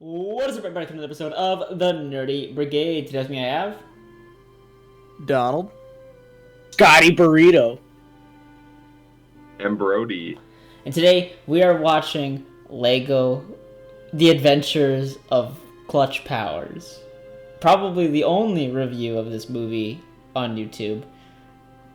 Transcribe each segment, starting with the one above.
What is up, everybody? To another episode of the Nerdy Brigade. Today with me, I have Donald. Scotty Burrito. And Brody. and today we are watching Lego: The Adventures of Clutch Powers. Probably the only review of this movie on YouTube,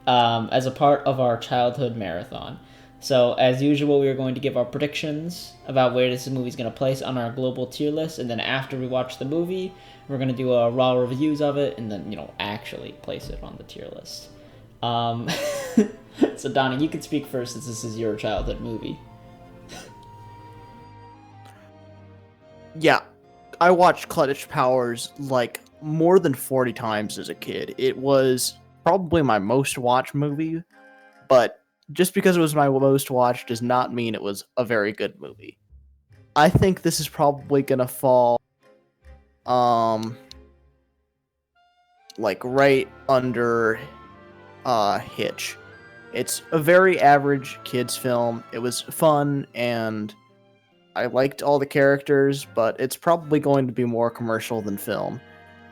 as a part of our childhood marathon. So, as usual, we are going to give our predictions about where this movie is going to place on our global tier list, and then after we watch the movie, we're going to do a raw reviews of it, and then, actually place it on the tier list. So, Donnie, you can speak first since this is your childhood movie. Yeah, I watched Clutch Powers like more than 40 times as a kid. It was probably my most watched movie, but just because it was my most watched does not mean it was a very good movie. I think this is probably gonna fall like right under Hitch. It's a very average kids film. It was fun and I liked all the characters, but it's probably going to be more commercial than film,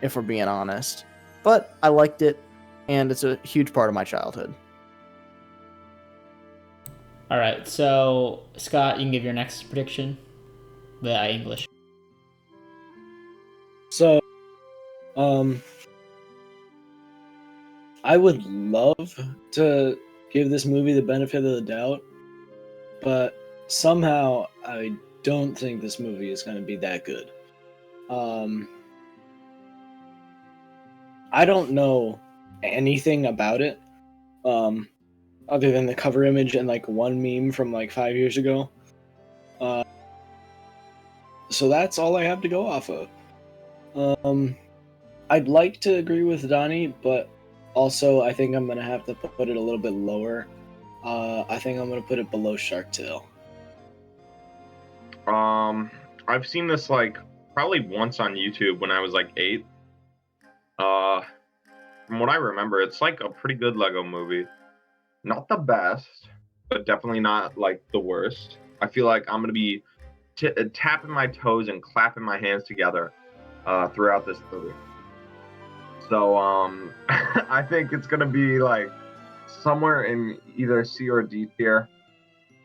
if we're being honest. But I liked it, and it's a huge part of my childhood. Alright, so, Scott, you can give your next prediction. The English. So, I would love to give this movie the benefit of the doubt, but somehow I don't think this movie is going to be that good. I don't know anything about it, other than the cover image and like one meme from like 5 years ago. So that's all I have to go off of. I'd like to agree with Donnie, but also I think I'm gonna have to put it a little bit lower. I think I'm gonna put it below Shark Tale. I've seen this like probably once on YouTube when I was like 8. From what I remember, it's like a pretty good Lego movie. Not the best, but definitely not like the worst. I feel like I'm gonna be tapping my toes and clapping my hands together throughout this movie. So I think it's gonna be like somewhere in either C or D tier.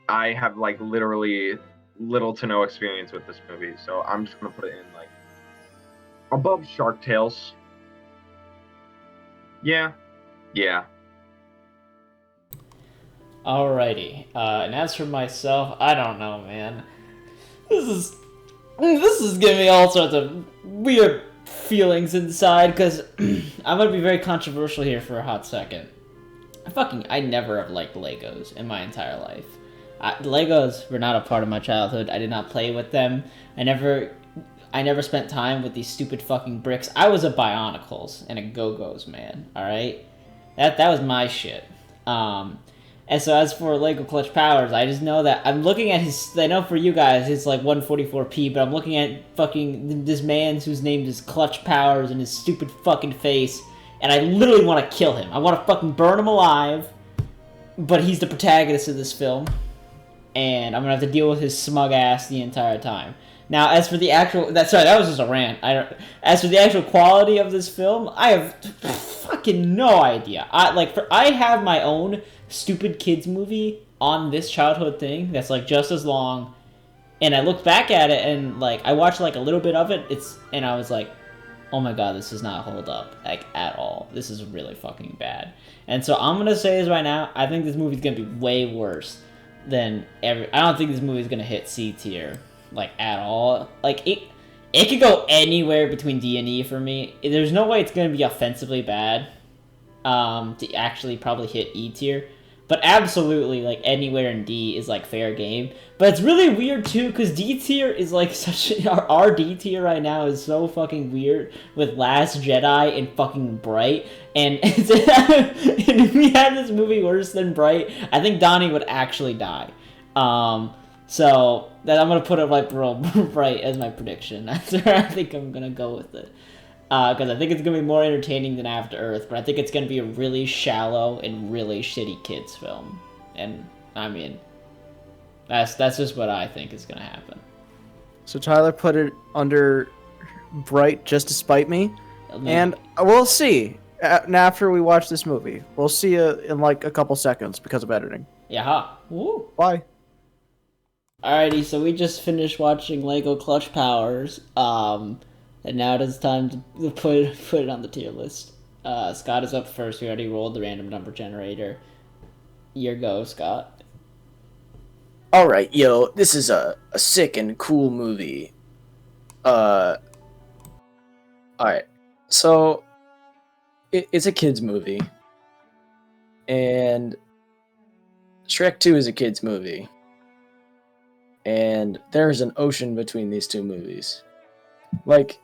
I have like literally little to no experience with this movie, so I'm just gonna put it in like above Shark Tales. Yeah. Alrighty, and as for myself, I don't know, man. This is giving me all sorts of weird feelings inside, because I'm gonna be very controversial here for a hot second. I never have liked Legos in my entire life. Legos were not a part of my childhood. I did not play with them. I never spent time with these stupid fucking bricks. I was a Bionicles and a Go-Go's man, alright? That was my shit. And so as for Lego Clutch Powers, I just know that I'm looking at his, I know for you guys it's like 144p, but I'm looking at fucking this man whose name is Clutch Powers and his stupid fucking face, and I literally want to kill him. I want to fucking burn him alive, but he's the protagonist of this film, and I'm gonna have to deal with his smug ass the entire time. Now, as for the actual, that was just a rant. As for the actual quality of this film, I have fucking no idea. I have my own stupid kids movie on this childhood thing that's like just as long, and I looked back at it and like I watched like a little bit of it. And I was like, oh my god, this does not hold up like at all. This is really fucking bad. And so I'm gonna say this right now. I think this movie's gonna be way worse than I don't think this movie's gonna hit C tier like at all. Like it could go anywhere between D and E for me. There's no way it's gonna be offensively bad to actually probably hit E tier. But absolutely, like, anywhere in D is, like, fair game. But it's really weird, too, because D tier is, like, our D tier right now is so fucking weird with Last Jedi and fucking Bright. And if we had this movie worse than Bright, I think Donnie would actually die. So, that I'm going to put it, like, real Bright as my prediction. That's where I think I'm going to go with it. Because I think it's going to be more entertaining than After Earth, but I think it's going to be a really shallow and really shitty kids film. And, I mean, that's just what I think is going to happen. So Tyler put it under bright just to spite me. And we'll see after we watch this movie. We'll see you in like a couple seconds because of editing. Yeah. Woo. Bye. Alrighty, so we just finished watching Lego Clutch Powers, and now it is time to put it on the tier list. Scott is up first. We already rolled the random number generator. Your go, Scott. Alright, yo, this is a sick and cool movie. Alright. So, it's a kid's movie. And Shrek 2 is a kid's movie. And there's an ocean between these two movies. Like,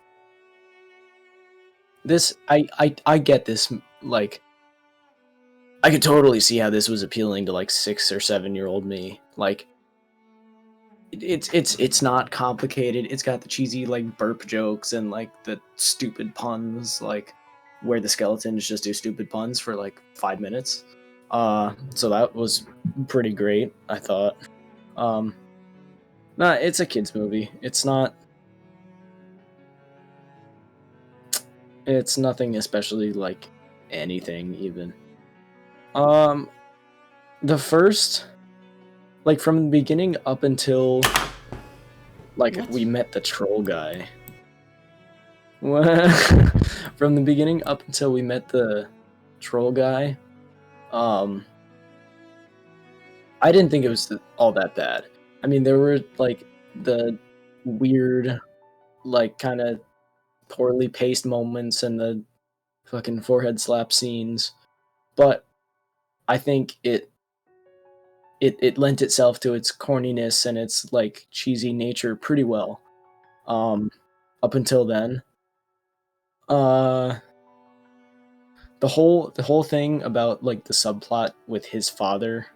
this, I get this, like, I could totally see how this was appealing to, like, 6 or 7-year-old me. Like, it's not complicated. It's got the cheesy, like, burp jokes and, like, the stupid puns, like, where the skeletons just do stupid puns for, like, 5 minutes. So that was pretty great, I thought. Nah, it's a kid's movie. It's nothing especially like anything even. The first, like from the beginning up until like What? we met the troll guy. From the beginning up until we met the troll guy, I didn't think it was all that bad. I mean, there were, like, the weird, like, kind of poorly paced moments and the fucking forehead slap scenes, but I think it lent itself to its corniness and its, like, cheesy nature pretty well, up until then. The whole thing about, like, the subplot with his father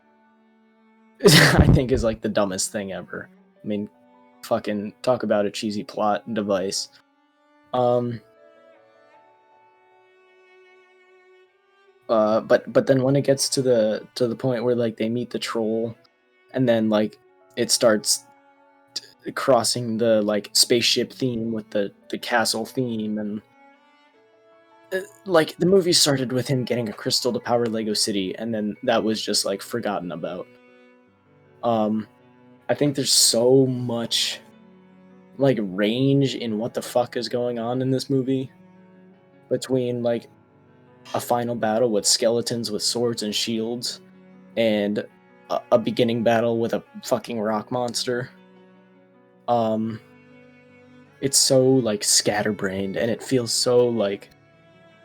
I think is like the dumbest thing ever. I mean, fucking talk about a cheesy plot device. But then when it gets to the point where like they meet the troll, and then like it starts crossing the like spaceship theme with the castle theme, and like the movie started with him getting a crystal to power Lego City, and then that was just like forgotten about. I think there's so much like range in what the fuck is going on in this movie, between like a final battle with skeletons with swords and shields and a beginning battle with a fucking rock monster. It's so like scatterbrained, and it feels so like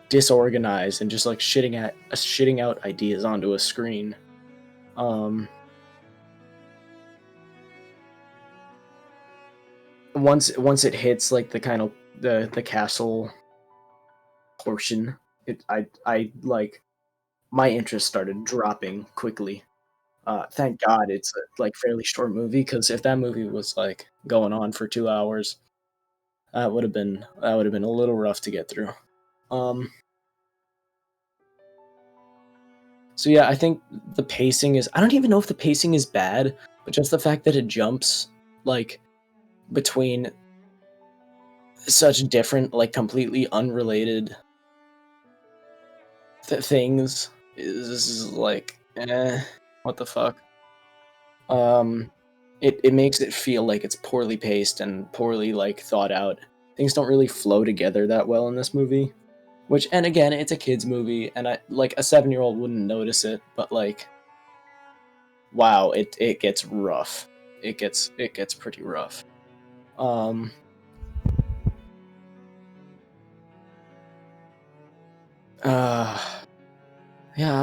disorganized and just like shitting out ideas onto a screen. Once it hits like the kind of the castle portion, I like my interest started dropping quickly. Thank God it's a like fairly short movie, because if that movie was like going on for 2 hours, that would have been a little rough to get through. So yeah, I think the pacing is, I don't even know if the pacing is bad, but just the fact that it jumps like between such different, like completely unrelated things is like, what the fuck? It makes it feel like it's poorly paced and poorly like thought out. Things don't really flow together that well in this movie. Which, and again, it's a kids movie, and I like a 7-year-old wouldn't notice it, but like, wow, it gets rough. It gets pretty rough. Yeah,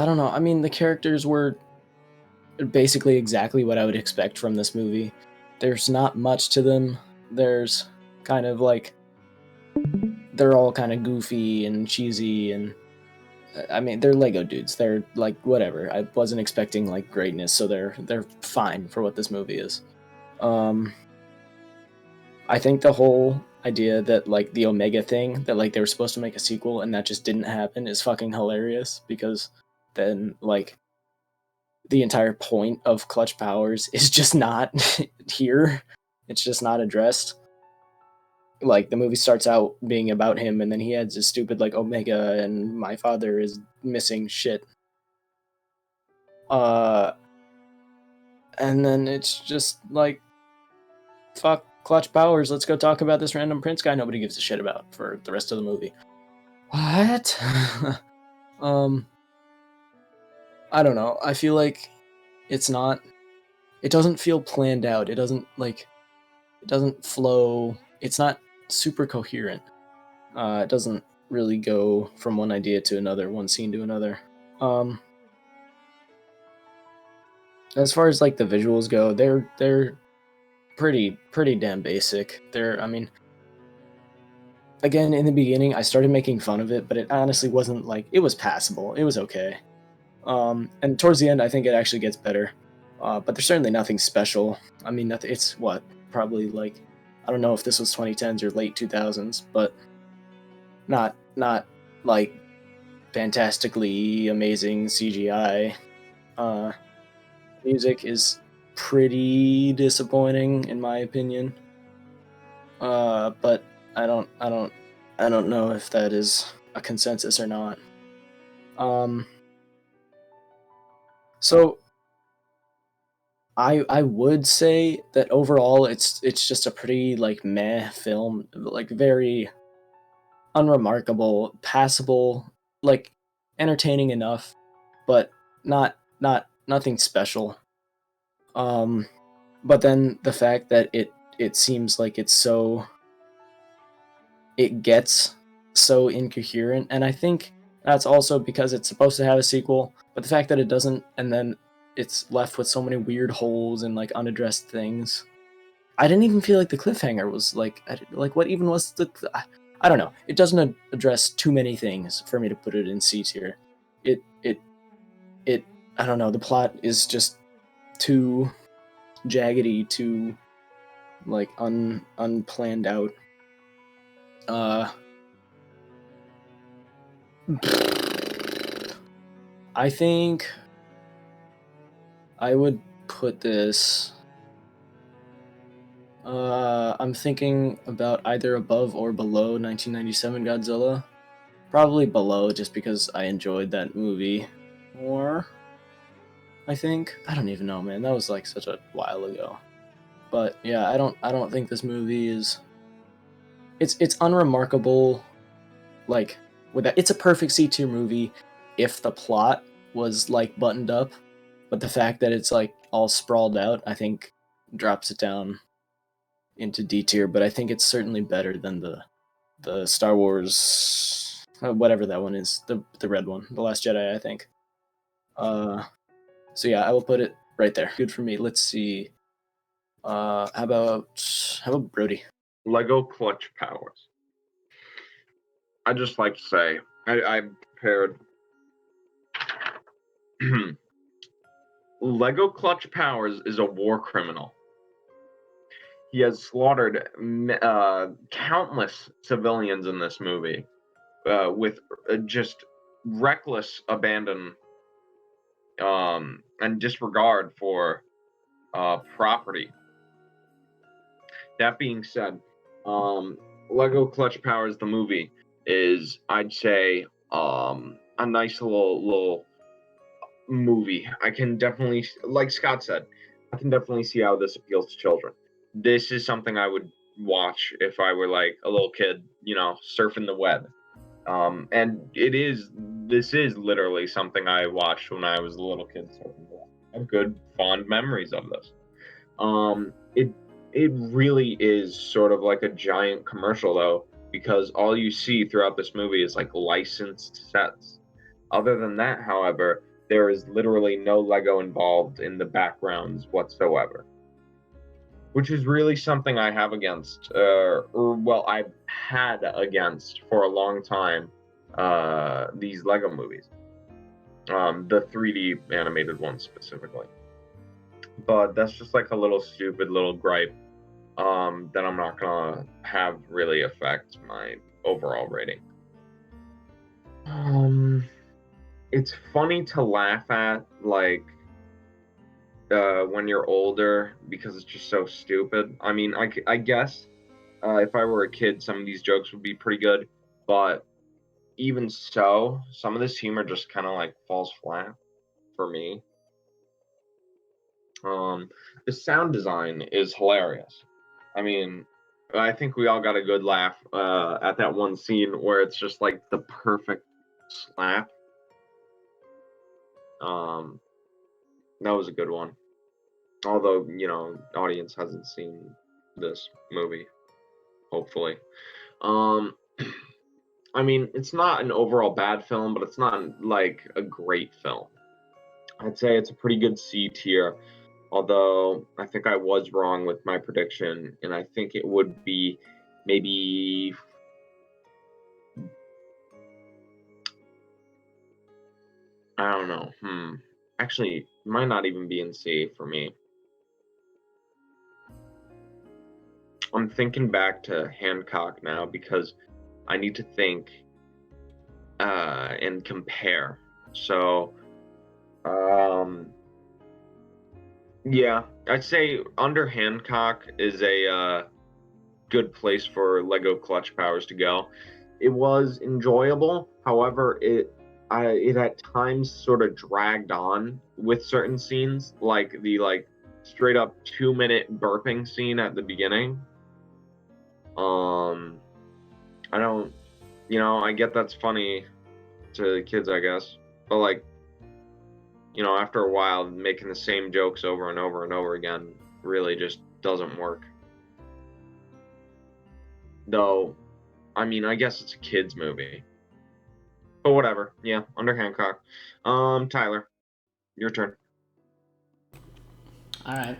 I don't know. I mean, the characters were basically exactly what I would expect from this movie. There's not much to them. There's kind of like, they're all kind of goofy and cheesy, and I mean, they're Lego dudes. They're like whatever. I wasn't expecting like greatness, so they're fine for what this movie is. I think the whole idea that like the Omega thing, that like they were supposed to make a sequel and that just didn't happen, is fucking hilarious, because then like the entire point of Clutch Powers is just not here. It's just not addressed. like the movie starts out being about him, and then he adds a stupid like Omega and my father is missing shit. Uh, and then it's just like, fuck Clutch Powers. Let's go talk about this random Prince guy nobody gives a shit about for the rest of the movie. What? I don't know. I feel like it's not. It doesn't feel planned out. It doesn't like. It doesn't flow. It's not super coherent. It doesn't really go from one idea to another, one scene to another. As far as like the visuals go, they're pretty damn basic. I mean, again, in the beginning, I started making fun of it, but it honestly wasn't like it was passable. It was okay. And towards the end, I think it actually gets better. But there's certainly nothing special. I mean, nothing. It's what probably like I don't know if this was 2010s or late 2000s, but not like fantastically amazing CGI. Music is pretty disappointing in my opinion. But I don't know if that is a consensus or not. So I would say that overall it's just a pretty like meh film, like very unremarkable, passable, like entertaining enough, but nothing special. But then the fact that it seems like it gets so incoherent, and I think that's also because it's supposed to have a sequel, but the fact that it doesn't, and then it's left with so many weird holes and like unaddressed things. I didn't even feel like the cliffhanger was like what even was the. I don't know. It doesn't address too many things for me to put it in C tier. It I don't know. The plot is just too jaggedy, too like unplanned out. I think I would put this. I'm thinking about either above or below 1997 Godzilla. Probably below, just because I enjoyed that movie more. I think I don't even know, man. That was like such a while ago. But yeah, I don't think this movie is. It's unremarkable. Like with that, it's a perfect C tier movie if the plot was like buttoned up, but the fact that it's like all sprawled out, I think drops it down into D tier. But I think it's certainly better than the Star Wars whatever that one is, the red one, The Last Jedi, I think. So yeah, I will put it right there. Good for me. Let's see. How about Brody? Lego Clutch Powers. I just like to say I prepared. Lego Clutch Powers is a war criminal. He has slaughtered countless civilians in this movie with just reckless abandon and disregard for property. That being said, Lego Clutch Powers, the movie, is, I'd say, a nice little movie. I can definitely, like Scott said, I can definitely see how this appeals to children. This is something I would watch if I were like a little kid, surfing the web. And this is literally something I watched when I was a little kid surfing the web. I have good, fond memories of this. It really is sort of like a giant commercial though, because all you see throughout this movie is like licensed sets. Other than that, however, there is literally no Lego involved in the backgrounds whatsoever, which is really something I have against, I've had against for a long time, these Lego movies, the 3D animated ones specifically. But that's just like a little stupid little gripe that I'm not gonna have really affect my overall rating. It's funny to laugh at, like, when you're older, because it's just so stupid. I mean, I guess if I were a kid, some of these jokes would be pretty good, but even so, some of this humor just kind of like falls flat for me. The sound design is hilarious. I mean, I think we all got a good laugh at that one scene where it's just like the perfect slap. That was a good one. Although, audience hasn't seen this movie, hopefully. I mean, it's not an overall bad film, but it's not like a great film. I'd say it's a pretty good C tier, although I think I was wrong with my prediction, and I think it would be maybe I don't know. Actually, it might not even be in C for me. I'm thinking back to Hancock now because I need to think and compare. So, yeah, I'd say Under Hancock is a good place for Lego Clutch Powers to go. It was enjoyable, however, it at times sort of dragged on with certain scenes, like the straight up 2-minute burping scene at the beginning. I don't, I get that's funny to kids, I guess, but after a while, making the same jokes over and over and over again really just doesn't work. Though, I mean, I guess it's a kids movie, but whatever. Yeah, Under Hancock. Tyler, your turn. All right.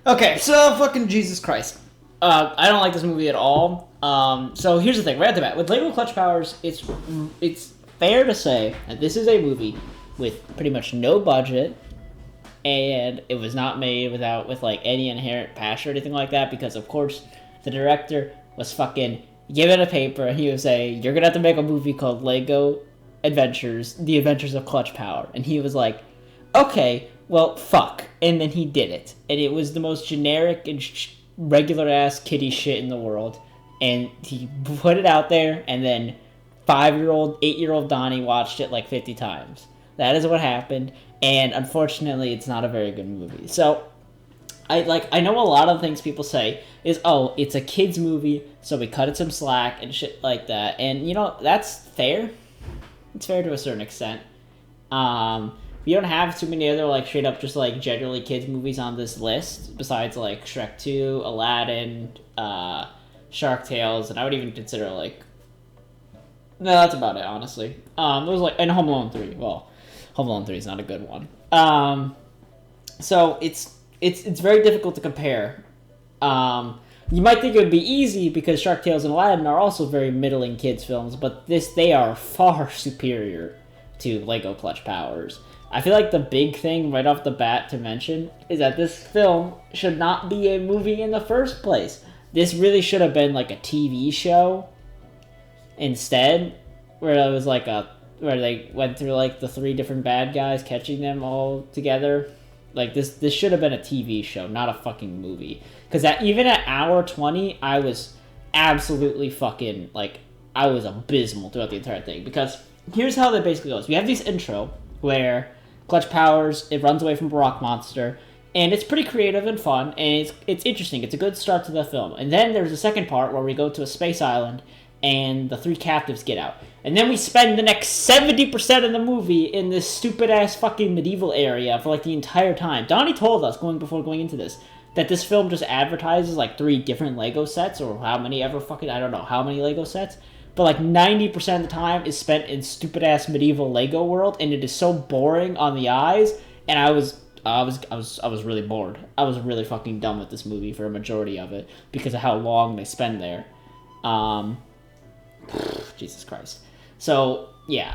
Okay, so fucking Jesus Christ. I don't like this movie at all. So here's the thing, right at the bat. With Lego Clutch Powers, it's fair to say that this is a movie with pretty much no budget, and it was not made with like any inherent passion or anything like that, because of course the director was fucking given a paper and he was saying, you're gonna have to make a movie called Lego Adventures, The Adventures of Clutch Power. And he was like, okay, well, fuck. And then he did it. And it was the most generic and regular-ass kiddie shit in the world. And he put it out there, and then 8-year-old Donnie watched it like 50 times. That is what happened, and unfortunately, it's not a very good movie. So, I know a lot of things people say is, oh, it's a kid's movie, so we cut it some slack and shit like that. And, that's fair. It's fair to a certain extent. We don't have too many other, straight up just, generally kids movies on this list, besides, Shrek 2, Aladdin, Shark Tales, and I would even consider, no, that's about it, honestly. There's, and Home Alone 3. Well, Home Alone 3 is not a good one. So, it's very difficult to compare. You might think it would be easy because Shark Tales and Aladdin are also very middling kids films, but they are far superior to Lego Clutch Powers. I feel like the big thing right off the bat to mention is that this film should not be a movie in the first place. This really should have been like a TV show instead, where it was where they went through the 3 different bad guys, catching them all together. This should have been a TV show, not a fucking movie. Because even at hour 20, I was absolutely fucking, I was abysmal throughout the entire thing. Because here's how that basically goes. We have this intro where Clutch Powers, it runs away from a rock monster, and it's pretty creative and fun, and it's interesting. It's a good start to the film. And then there's a second part where we go to a space island, and the 3 captives get out. And then we spend the next 70% of the movie in this stupid-ass fucking medieval area for, the entire time. Donnie told us, before going into this, that this film just advertises, 3 different Lego sets, or how many ever fucking, I don't know how many Lego sets, but, 90% of the time is spent in stupid-ass medieval Lego world, and it is so boring on the eyes, and I was really bored. I was really fucking done with this movie for a majority of it, because of how long they spend there. Jesus Christ. So, yeah.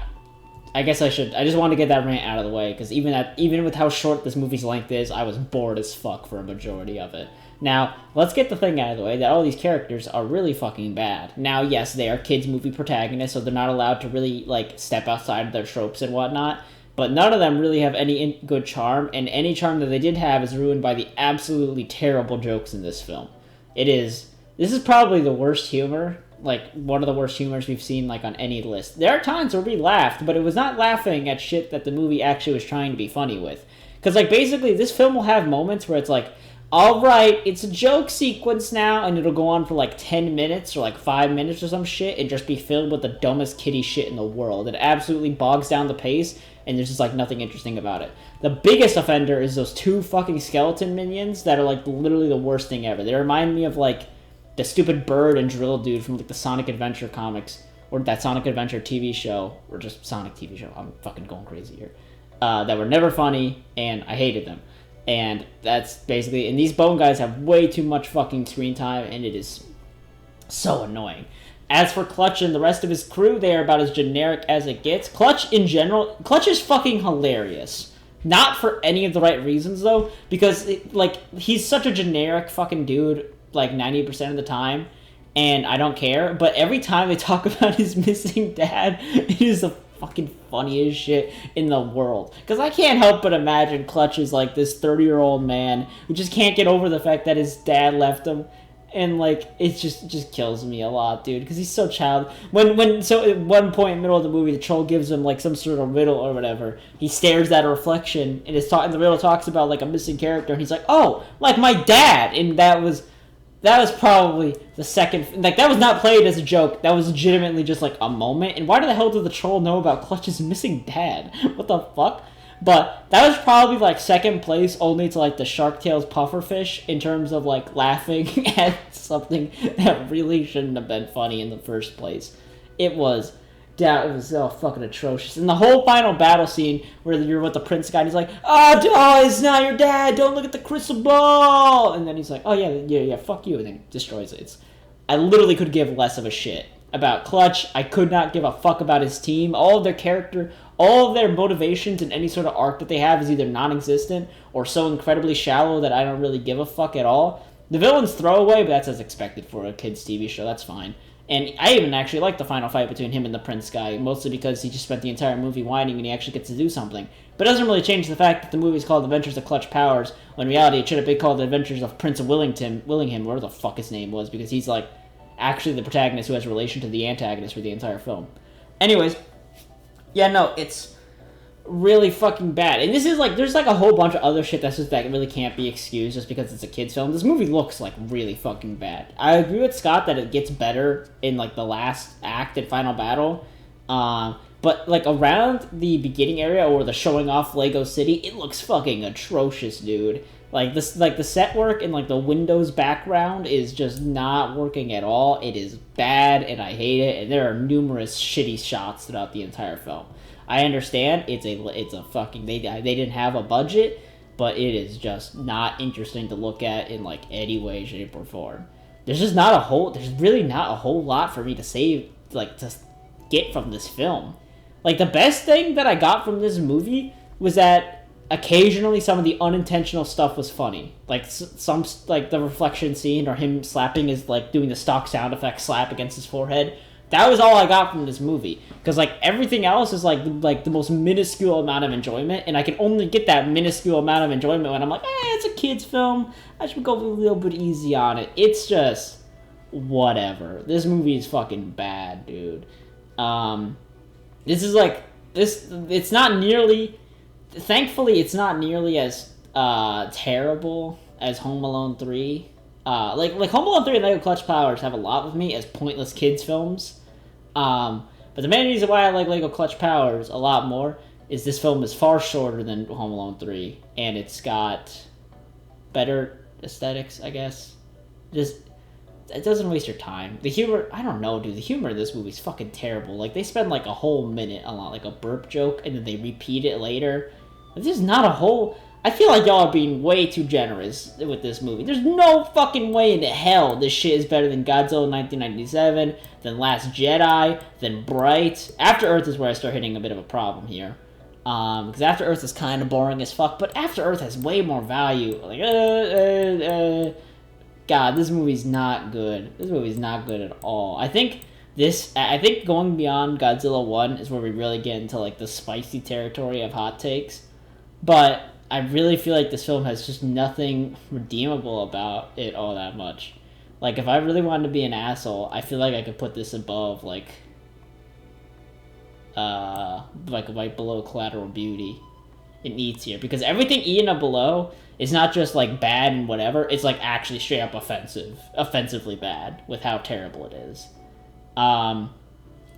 I guess I just wanted to get that rant out of the way, because even with how short this movie's length is, I was bored as fuck for a majority of it. Now, let's get the thing out of the way that all these characters are really fucking bad. Now, yes, they are kids' movie protagonists, so they're not allowed to really, step outside of their tropes and whatnot, but none of them really have any good charm, and any charm that they did have is ruined by the absolutely terrible jokes in this film. It is this is probably the worst humor, like one of the worst humors we've seen like on any list. There are times where we laughed, but it was not laughing at shit that the movie actually was trying to be funny with. Because like basically this film will have moments where it's like, all right, it's a joke sequence now, and it'll go on for like 10 minutes or like 5 minutes or some shit and just be filled with the dumbest kiddie shit in the world. It absolutely bogs down the pace, and there's just like nothing interesting about it. The biggest offender is those 2 fucking skeleton minions that are like literally the worst thing ever. They remind me of like the stupid bird and drill dude from like the Sonic Adventure comics, or that Sonic Adventure TV show, or just Sonic TV show. I'm fucking going crazy here. That were never funny, and I hated them. And that's basically, and these bone guys have way too much fucking screen time, and it is so annoying. As for Clutch and the rest of his crew, they are about as generic as it gets. Clutch in general, Clutch is fucking hilarious. Not for any of the right reasons though, because he's such a generic fucking dude like 90% of the time, and I don't care. But every time they talk about his missing dad, it is the fucking funniest shit in the world. Because I can't help but imagine Clutch is like this 30-year-old man who just can't get over the fact that his dad left him. And like it just kills me a lot, dude, because he's so child. So at one point in the middle of the movie, the troll gives him like some sort of riddle or whatever. He stares at a reflection, and and the riddle talks about like a missing character, and he's like, "Oh, like my dad," and that was probably the second. Like that was not played as a joke. That was legitimately just like a moment. And why the hell did the troll know about Clutch's missing dad? What the fuck? But that was probably like second place only to like the Shark Tales pufferfish in terms of like laughing at something that really shouldn't have been funny in the first place. It was so fucking atrocious. And the whole final battle scene where you're with the prince guy and he's like, "Oh, it's not your dad, don't look at the crystal ball," and then he's like, "Oh yeah, fuck you," and then destroys it. I literally could give less of a shit about Clutch. I could not give a fuck about his team. All of their character, all of their motivations and any sort of arc that they have is either non-existent or so incredibly shallow that I don't really give a fuck at all. The villain's throwaway, but that's as expected for a kid's TV show. That's fine. And I even actually like the final fight between him and the prince guy, mostly because he just spent the entire movie whining and he actually gets to do something. But it doesn't really change the fact that the movie's called Adventures of Clutch Powers, when in reality it should have been called The Adventures of Prince of Willingham, whatever the fuck his name was, because he's like actually the protagonist who has relation to the antagonist for the entire film. Anyways, yeah, no, it's really fucking bad. And this is like, there's like a whole bunch of other shit that really can't be excused just because it's a kid's film. This movie looks like really fucking bad. I agree with Scott that it gets better in like the last act and final battle. But like around the beginning area or the showing off Lego City, it looks fucking atrocious, dude. Like this, like the set work and like the Windows background is just not working at all. It is bad and I hate it. And there are numerous shitty shots throughout the entire film. I understand it's a fucking they didn't have a budget, but it is just not interesting to look at in like any way, shape, or form. There's really not a whole lot for me to say, like to get from this film. Like the best thing that I got from this movie was that occasionally some of the unintentional stuff was funny, like some like the reflection scene or him slapping his like doing the stock sound effect slap against his forehead. That was all I got from this movie, because like everything else is like the most minuscule amount of enjoyment, and I can only get that minuscule amount of enjoyment when I'm like, it's a kid's film, I should go a little bit easy on it. It's just whatever. This movie is fucking bad, dude. This is like this. It's not nearly. Thankfully, it's not nearly as terrible as Home Alone 3. Like Home Alone 3 and Lego Clutch Powers have a lot with me as pointless kids films. But the main reason why I like Lego Clutch Powers a lot more is this film is far shorter than Home Alone 3, and it's got better aesthetics, I guess. It doesn't waste your time. The humor, I don't know, dude. The humor in this movie is fucking terrible. Like, they spend like a whole minute on like a burp joke, and then they repeat it later. There's not a whole... I feel like y'all are being way too generous with this movie. There's no fucking way in hell this shit is better than Godzilla 1997, than Last Jedi, than Bright. After Earth is where I start hitting a bit of a problem here. Because After Earth is kind of boring as fuck, but After Earth has way more value. Like, God, this movie's not good. This movie's not good at all. I think going beyond Godzilla 1 is where we really get into like the spicy territory of hot takes. But I really feel like this film has just nothing redeemable about it all that much. Like, if I really wanted to be an asshole, I feel like I could put this above, like below Collateral Beauty in E tier. Because everything E and below is not just, like, bad and whatever. It's, like, actually straight up offensively bad with how terrible it is.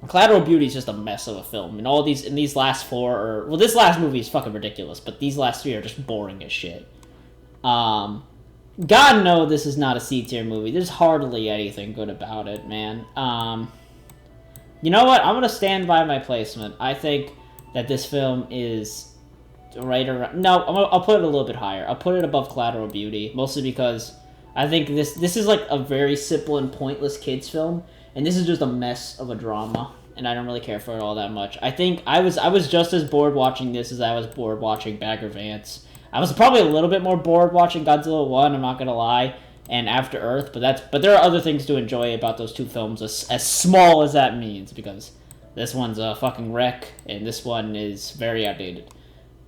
Collateral Beauty is just a mess of a film. And these last four well, this last movie is fucking ridiculous, but these last three are just boring as shit. God no, this is not a C tier movie. There's hardly anything good about it, man. You know what? I'm gonna stand by my placement. I think that this film is right around. No, I'll put it a little bit higher. I'll put it above Collateral Beauty, mostly because I think this is like a very simple and pointless kids film, and this is just a mess of a drama, and I don't really care for it all that much. I think I was just as bored watching this as I was bored watching Bagger Vance. I was probably a little bit more bored watching Godzilla 1, I'm not gonna lie, and After Earth, but there are other things to enjoy about those two films, as small as that means, because this one's a fucking wreck, and this one is very outdated.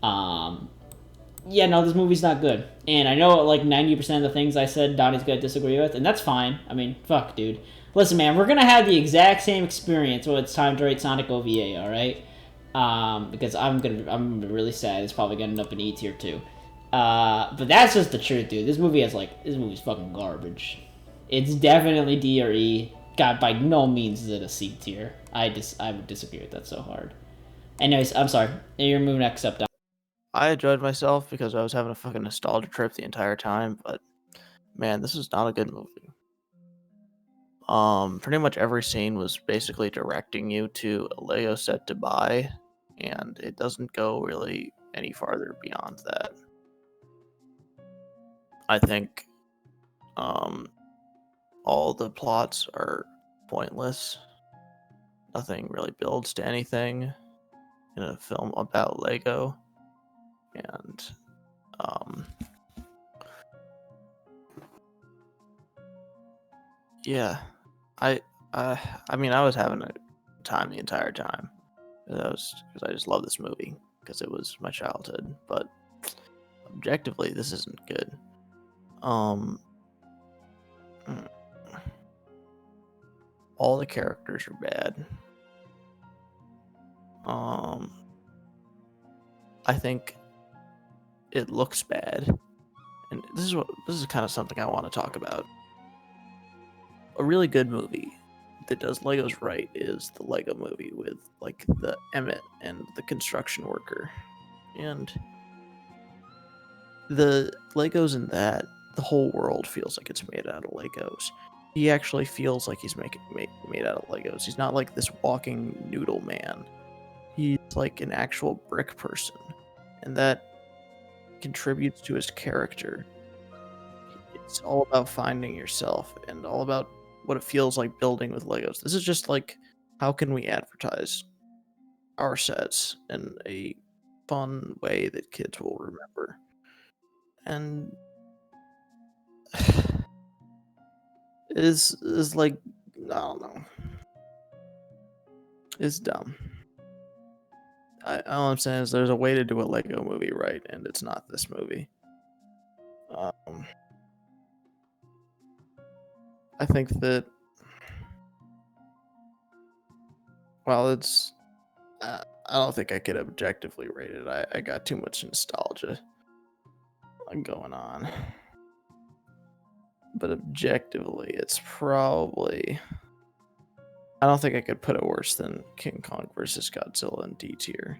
Yeah, no, this movie's not good. And I know, like, 90% of the things I said, Donnie's gonna disagree with, and that's fine. I mean, fuck, dude. Listen, man, we're gonna have the exact same experience when it's time to rate Sonic OVA, alright? Because I'm gonna be really sad. It's probably gonna end up in E tier too. But that's just the truth, dude. This movie's fucking garbage. It's definitely D or E. God, by no means is it a C tier. I would disagree with that so hard. Anyways, I'm sorry. You're moving next up, Don. I enjoyed myself because I was having a fucking nostalgia trip the entire time, but man, this is not a good movie. Pretty much every scene was basically directing you to a Lego set to buy, and it doesn't go really any farther beyond that. I think all the plots are pointless. Nothing really builds to anything in a film about Lego. And yeah, I mean, I was having a time the entire time. Because I just love this movie because it was my childhood. But objectively, this isn't good. All the characters are bad. I think it looks bad, and this is kind of something I want to talk about. A really good movie that does Legos right is the Lego Movie with, like, the Emmett and the construction worker, and the Legos in that, the whole world feels like it's made out of Legos. He actually feels like he's made out of Legos. He's not like this walking noodle man. He's like an actual brick person, and that contributes to his character. It's all about finding yourself and all about what it feels like building with Legos. This is just like, how can we advertise our sets in a fun way that kids will remember? And is like, I don't know. It's dumb. All I'm saying is there's a way to do a Lego movie right, and it's not this movie. I think that, well, it's, I don't think I could objectively rate it. I got too much nostalgia going on. But objectively, it's probably, I don't think I could put it worse than King Kong vs. Godzilla in D tier.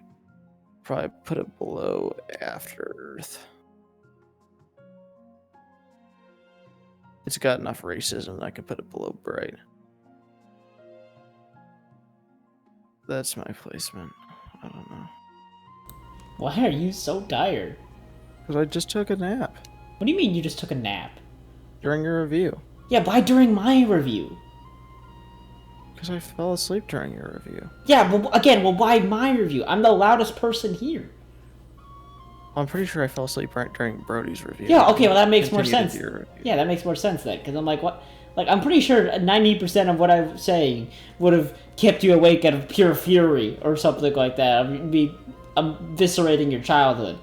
Probably put it below After Earth. It's got enough racism that I can put it below Bright. That's my placement. I don't know. Why are you so tired? Because I just took a nap What do you mean you just took a nap? during your review. Yeah, why during my review? Because I fell asleep during your review. Yeah, but again, well, why my review? I'm the loudest person here. I'm pretty sure I fell asleep right during Brody's review. Yeah, okay, well, that makes more Continued sense. your review. Yeah, that makes more sense then, because I'm like, what? Like, I'm pretty sure 90% of what I'm saying would have kept you awake out of pure fury or something like that. I'm eviscerating your childhood.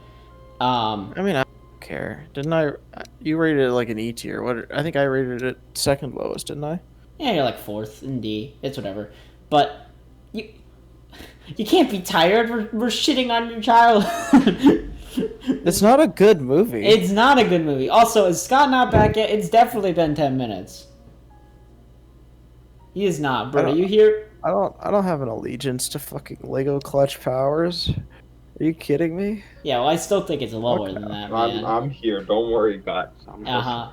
I mean, care. Didn't I? You rated it like an E tier. What? I think I rated it second lowest, didn't I? Yeah, you're like fourth in D. It's whatever. But you can't be tired. We're shitting on your child. It's not a good movie. It's not a good movie. Also, is Scott not back yet? It's definitely been 10 minutes. He is not, bro. Are you here? I don't have an allegiance to fucking Lego Clutch Powers. Are you kidding me? Yeah, well, I still think it's lower than that, man. I'm here. Don't worry, guys. Uh-huh.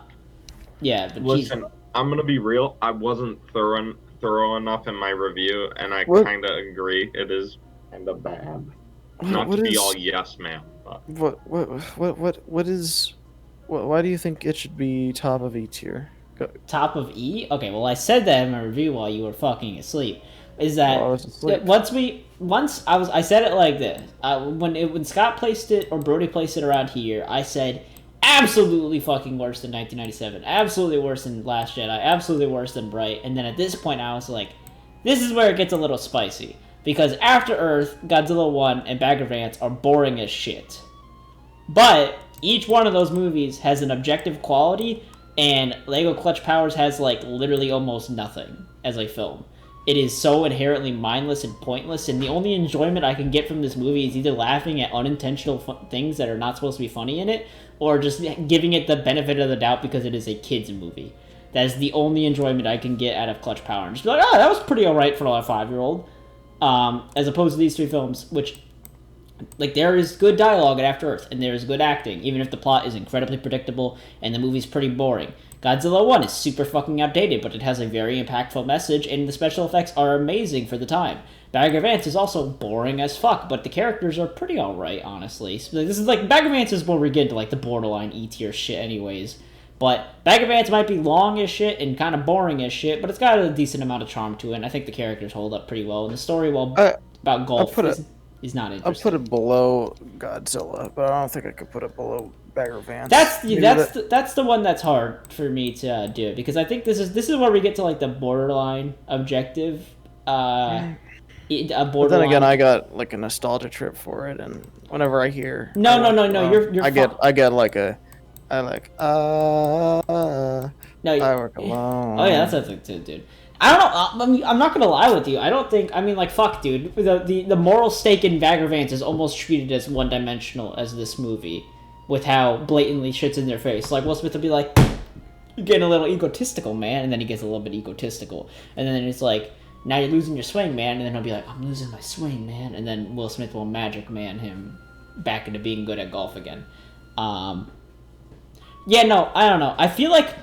Yeah, but Listen, I'm gonna be real. I wasn't thorough enough in my review, and I What? kind of agree. It is kind of bad. What Not to be is- all yes, ma'am. But What is? Why do you think it should be top of E tier? top of E? Okay, well, I said that in my review while you were fucking asleep. Is that Oh, I was asleep. I said it like this. When Scott placed it or Brody placed it around here, I said absolutely fucking worse than 1997, absolutely worse than Last Jedi, absolutely worse than Bright. And then at this point, I was like, this is where it gets a little spicy because After Earth, Godzilla 1, and Bag of Ants are boring as shit. But each one of those movies has an objective quality, and Lego Clutch Powers has like literally almost nothing as a film. It is so inherently mindless and pointless, and the only enjoyment I can get from this movie is either laughing at unintentional things that are not supposed to be funny in it, or just giving it the benefit of the doubt because it is a kid's movie. That is the only enjoyment I can get out of Clutch Power. And just be like, oh, that was pretty alright for a 5-year-old. As opposed to these three films, which, like, there is good dialogue at After Earth, and there is good acting, even if the plot is incredibly predictable and the movie's pretty boring. Godzilla 1 is super fucking outdated, but it has a very impactful message, and the special effects are amazing for the time. Bag of Ants is also boring as fuck, but the characters are pretty alright, honestly. So this is like, Bag of Ants is where we get into like the borderline E-tier shit anyways. But Bag of Ants might be long as shit and kind of boring as shit, but it's got a decent amount of charm to it, and I think the characters hold up pretty well. And the story, about golf is not interesting. I'll put it below Godzilla, but I don't think I could put it below Bag of Ants. That's the one that's hard for me to do, because I think this is where we get to like the borderline objective. But Borderline. then again, I got like a nostalgia trip for it, and whenever I hear No, you're I get like no, I work alone. Oh yeah, that's a thing too, dude. I don't know. I mean, I'm not gonna lie with you. I don't think. I mean, like, fuck, dude. The moral stake in Bag of Ants is almost treated as one-dimensional as this movie, with how blatantly shit's in their face. Like, Will Smith will be like, "You're getting a little egotistical, man," and then he gets a little bit egotistical, and then it's like, "Now you're losing your swing, man," and then he'll be like, "I'm losing my swing, man," and then Will Smith will Magic Man him back into being good at golf again. Yeah, no, I don't know. I feel like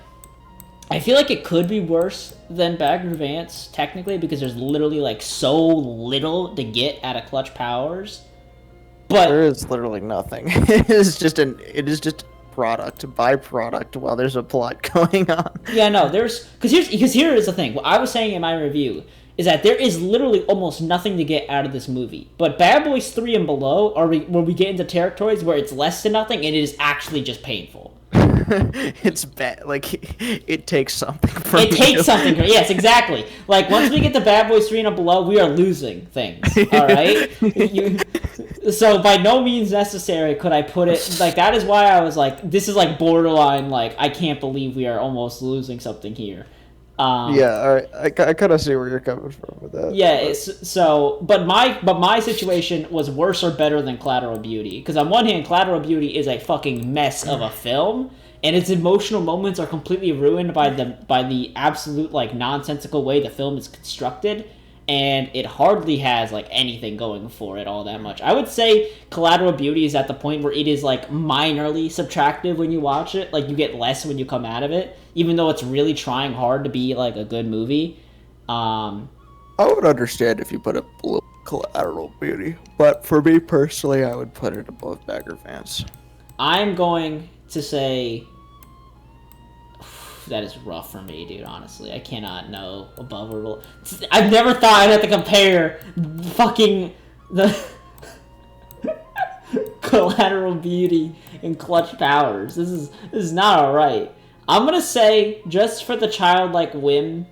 it could be worse than Bag of Ants, technically, because there's literally, like, so little to get out of Clutch Powers. But there is literally nothing. It is just byproduct while there's a plot going on. Yeah, no, because here is the thing. What I was saying in my review is that there is literally almost nothing to get out of this movie. But Bad Boys 3 and below are where we get into territories where it's less than nothing, and it is actually just painful. It's bad. Like, it takes something from It takes something. Yes, exactly. Like, once we get to Bad Boys 3 and below, we are losing things. All right? So, by no means necessary could I put it... Like, that is why I was like, this is like borderline, like, I can't believe we are almost losing something here. Yeah, all right. I kind of see where you're coming from with that. Yeah, but my situation was worse or better than Collateral Beauty, because on one hand, Collateral Beauty is a fucking mess of a film, and its emotional moments are completely ruined by the absolute like nonsensical way the film is constructed, and it hardly has like anything going for it all that much. I would say Collateral Beauty is at the point where it is like minorly subtractive when you watch it, like you get less when you come out of it, even though it's really trying hard to be like a good movie. I would understand if you put it below Collateral Beauty, but for me personally, I would put it above Bag of Ants. I'm going to say that is rough for me, dude. Honestly, I cannot know above or below. I've never thought I'd have to compare fucking the Collateral Beauty and Clutch Powers. This is not alright. I'm gonna say, just for the childlike whim,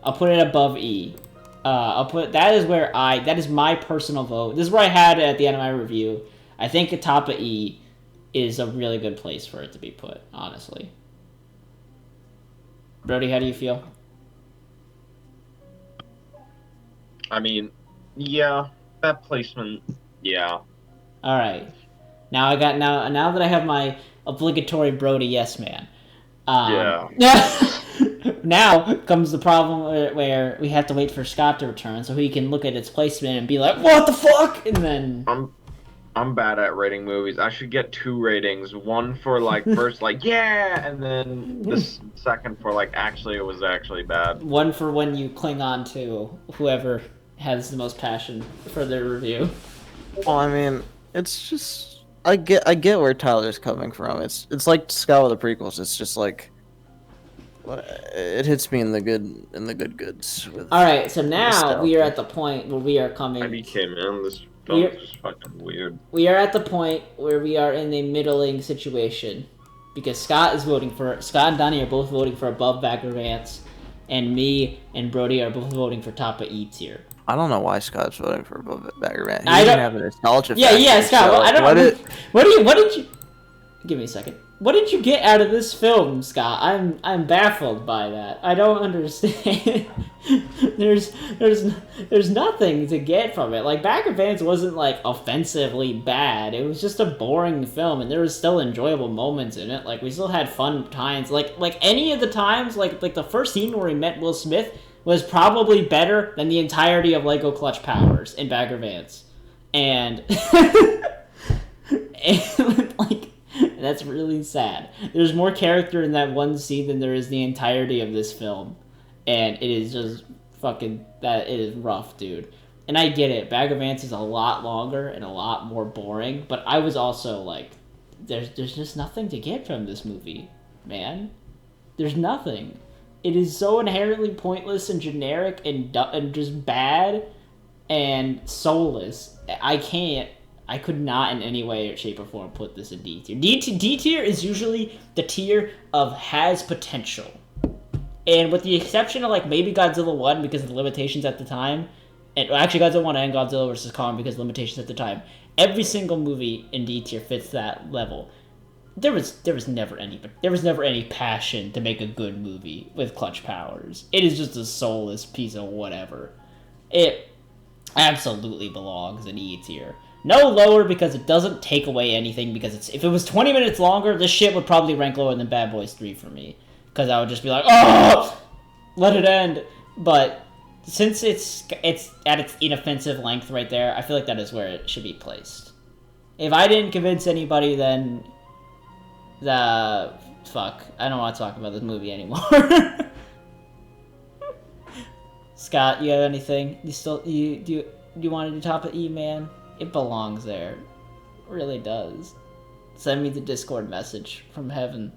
I'll put it above E. That is my personal vote. This is where I had it at the end of my review. I think at top of E. is a really good place for it to be put, honestly. Brody, how do you feel? I mean, yeah, that placement, yeah. All right. Now now that I have my obligatory Brody yes man. Now comes the problem where we have to wait for Scott to return so he can look at its placement and be like, "What the fuck?" And then I'm bad at rating movies. I should get 2 ratings. One for like first like yeah, and then the second for like actually it was actually bad. one for when you cling on to whoever has the most passion for their review. Well, I mean, it's just I get where Tyler's coming from. It's like Scott with the prequels. It's just like it hits me in the good goods. All right, so now nostalgia. we are at the point where we are coming. IDK, man, this film is just fucking weird. We are at the point where we are in a middling situation because Scott and Donnie are both voting for above Bagger Vance, and me and Brody are both voting for top of E tier. I don't know why Scott's voting for Bagger Vance. He I doesn't don't- have a nostalgia. Yeah, factor, Scott. so Well, I don't what know. it- What did you? Give me a second. What did you get out of this film, Scott? I'm baffled by that. I don't understand. there's nothing to get from it. Like Bagger Vance wasn't like offensively bad. It was just a boring film, and there was still enjoyable moments in it. Like we still had fun times. Like any of the times, like the first scene where he met Will Smith was probably better than the entirety of Lego Clutch Powers in Bagger Vance, and and like. That's really sad. There's more character in that one scene than there is the entirety of this film. And it is just fucking... It is rough, dude. And I get it. Bag of Ants is a lot longer and a lot more boring. But I was also like... There's just nothing to get from this movie, man. There's nothing. It is so inherently pointless and generic and just bad and soulless. I could not in any way, shape, or form put this in D tier. D tier is usually the tier of has potential. And with the exception of like maybe Godzilla 1 because of the limitations at the time, and actually Godzilla 1 and Godzilla vs. Kong because of the limitations at the time, every single movie in D tier fits that level. There was never any passion to make a good movie with Clutch Powers. It is just a soulless piece of whatever. It absolutely belongs in E tier. No lower because it doesn't take away anything, because if it was 20 minutes longer, this shit would probably rank lower than Bad Boys 3 for me. Because I would just be like, oh, let it end. But since it's at its inoffensive length right there, I feel like that is where it should be placed. If I didn't convince anybody, then fuck, I don't want to talk about this movie anymore. Scott, you have anything? Do you want to do top of E, man? It belongs there. It really does. Send me the Discord message from heaven.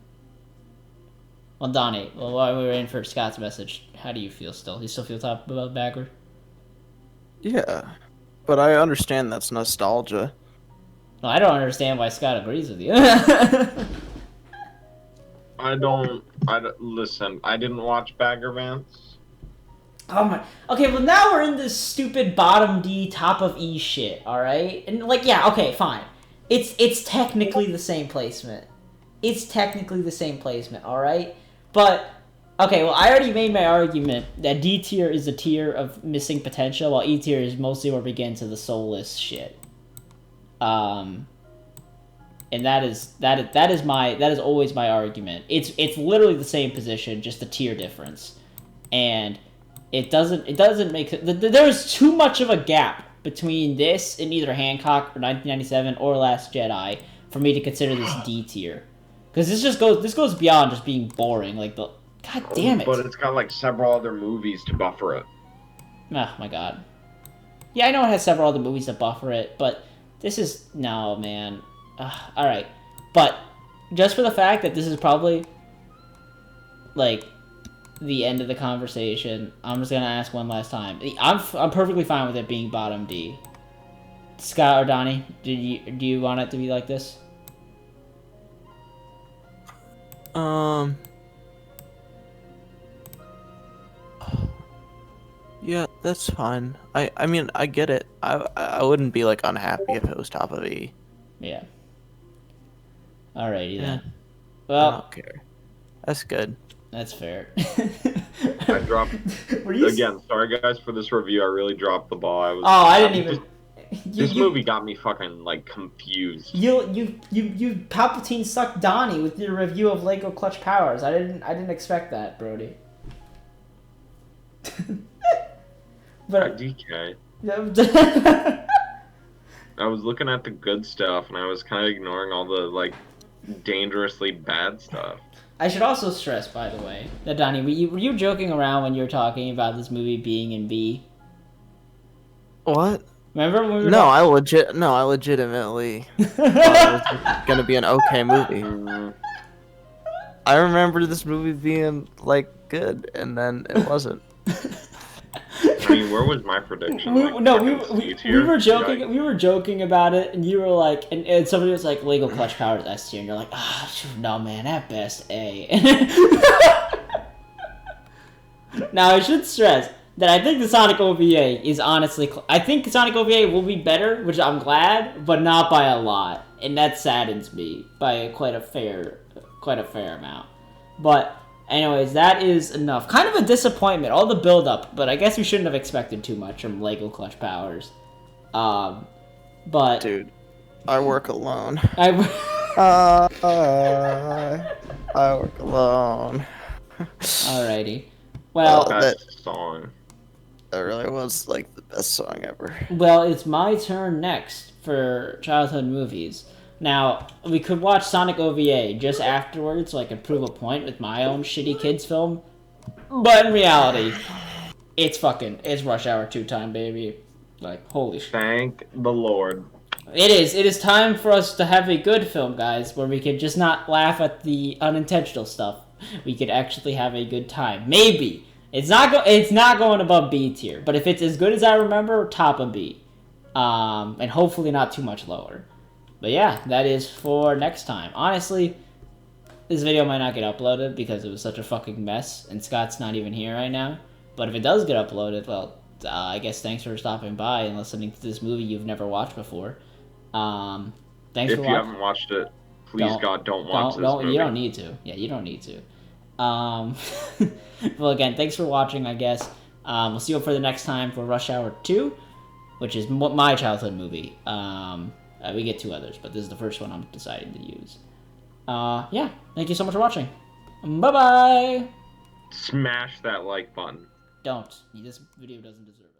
Well, Donnie, while we were in for Scott's message, how do you feel still? You still feel top above Bagger? Yeah, but I understand that's nostalgia. No, I don't understand why Scott agrees with you. Listen, I didn't watch Bagger Vance. Oh my. Okay, well now we're in this stupid bottom D, top of E shit, alright? And like, yeah, okay, fine. It's technically the same placement. Alright? But, okay, well I already made my argument that D tier is a tier of missing potential, while E tier is mostly where we get into the soulless shit. And that is always my argument. It's literally the same position, just a tier difference. And it doesn't make... There is too much of a gap between this and either Hancock or 1997 or Last Jedi for me to consider this D tier. Because this goes beyond just being boring. Like, God damn it. But it's got like several other movies to buffer it. Oh my god. Yeah, I know it has several other movies that buffer it, but this is... No, man. Alright. But, just for the fact that this is probably, like, the end of the conversation, I'm just gonna ask one last time. I'm perfectly fine with it being bottom D. Scott or Donnie, do you want it to be like this? Yeah, that's fine. I mean, I get it. I wouldn't be like unhappy if it was top of E. Yeah. Alrighty then. I Well, don't care. That's good. that's fair. I dropped Were you again. Sorry guys for this review. I really dropped the ball. Oh, I didn't even. This movie got me fucking like confused. You Palpatine sucked Donnie with your review of Lego Clutch Powers. I didn't expect that, Brody. But DK. I was looking at the good stuff and I was kind of ignoring all the like dangerously bad stuff. I should also stress, by the way, that Donnie, were you joking around when you were talking about this movie being in B? What? Remember when we were No, I legitimately thought it was gonna be an okay movie. Mm, I remember this movie being like good, and then it wasn't. I mean, where was my prediction? Like, we tier? were joking. Like, We were joking about it, and you were like, and somebody was like, Lego Clutch Powers S tier, and you're like, no, man, at best A. Now I should stress that I think the Sonic OVA is honestly, I think Sonic OVA will be better, which I'm glad, but not by a lot, and that saddens me by quite a fair amount. But anyways, that is enough. Kind of a disappointment, all the build-up, but I guess we shouldn't have expected too much from Lego Clutch Powers. But Dude, I work alone. I work alone. Alrighty. Well, best song. That really was like the best song ever. well, it's my turn next for childhood movies. Now, we could watch Sonic OVA just afterwards so I could prove a point with my own shitty kids film. But in reality, it's Rush Hour 2 time, baby. Like, holy shit. Thank the Lord. It is time for us to have a good film, guys, where we can just not laugh at the unintentional stuff. We could actually have a good time. Maybe. It's not going above B tier, but if it's as good as I remember, top of B. And hopefully not too much lower. But yeah, that is for next time. Honestly, this video might not get uploaded because it was such a fucking mess, and Scott's not even here right now. But if it does get uploaded, well, I guess thanks for stopping by and listening to this movie you've never watched before. Thanks for watching. If you haven't watched it, please God, don't watch this movie. You don't need to. Yeah, you don't need to. Well, again, thanks for watching, I guess. We'll see you for the next time for Rush Hour 2, which is my childhood movie. We get 2 others, but this is the first one I'm deciding to use. Yeah, thank you so much for watching. Bye-bye! Smash that like button. Don't. This video doesn't deserve it.